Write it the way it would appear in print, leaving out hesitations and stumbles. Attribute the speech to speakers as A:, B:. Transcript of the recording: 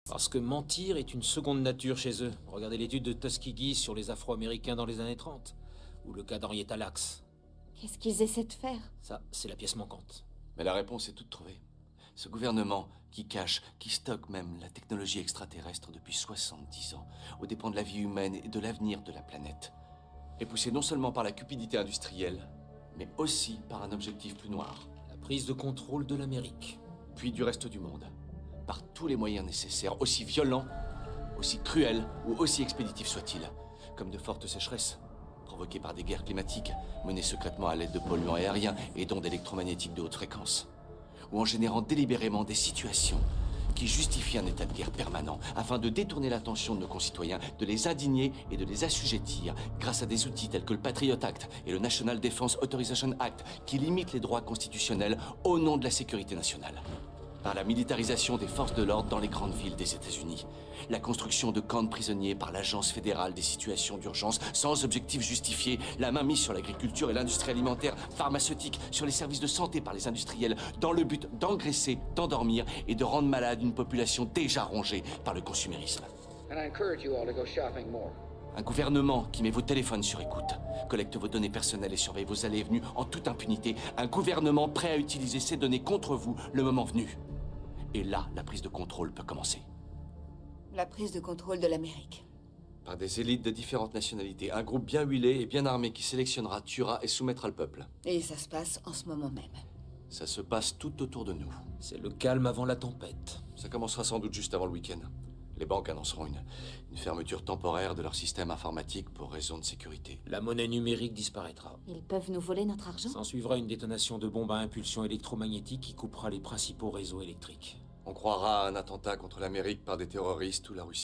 A: Parce que mentir est une seconde nature chez eux. Regardez l'étude de Tuskegee sur les Afro-Américains dans les années 30. Ou le cas d'Henrietta Lacks.
B: Qu'est-ce qu'ils essaient de faire?
A: Ça, c'est la pièce manquante.
C: Mais la réponse est toute trouvée. Ce gouvernement qui cache, qui stocke même la technologie extraterrestre depuis 70 ans, aux dépens de la vie humaine et de l'avenir de la planète, est poussé non seulement par la cupidité industrielle, mais aussi par un objectif plus noir.
A: La prise de contrôle de l'Amérique.
C: Puis du reste du monde, par tous les moyens nécessaires, aussi violents, aussi cruels ou aussi expéditifs soient-ils, comme de fortes sécheresses, provoquées par des guerres climatiques, menées secrètement à l'aide de polluants aériens et d'ondes électromagnétiques de haute fréquence, ou en générant délibérément des situations qui justifient un état de guerre permanent, afin de détourner l'attention de nos concitoyens, de les indigner et de les assujettir grâce à des outils tels que le Patriot Act et le National Defense Authorization Act, qui limitent les droits constitutionnels au nom de la sécurité nationale. Par la militarisation des forces de l'ordre dans les grandes villes des États-Unis, la construction de camps de prisonniers par l'Agence fédérale des situations d'urgence sans objectif justifié, la mainmise sur l'agriculture et l'industrie alimentaire, pharmaceutique, sur les services de santé par les industriels, dans le but d'engraisser, d'endormir et de rendre malade une population déjà rongée par le consumérisme. Un gouvernement qui met vos téléphones sur écoute, collecte vos données personnelles et surveille vos allées et venues en toute impunité. Un gouvernement prêt à utiliser ces données contre vous le moment venu. Et là, la prise de contrôle peut commencer.
B: La prise de contrôle de l'Amérique.
C: Par des élites de différentes nationalités, un groupe bien huilé et bien armé qui sélectionnera, tuera et soumettra le peuple.
B: Et ça se passe en ce moment même.
C: Ça se passe tout autour de nous.
A: C'est le calme avant la tempête.
C: Ça commencera sans doute juste avant le week-end. Les banques annonceront une fermeture temporaire de leur système informatique pour raison de sécurité.
A: La monnaie numérique disparaîtra.
B: Ils peuvent nous voler notre argent?
A: S'en suivra une détonation de bombes à impulsion électromagnétique qui coupera les principaux réseaux électriques.
C: On croira à un attentat contre l'Amérique par des terroristes ou la Russie.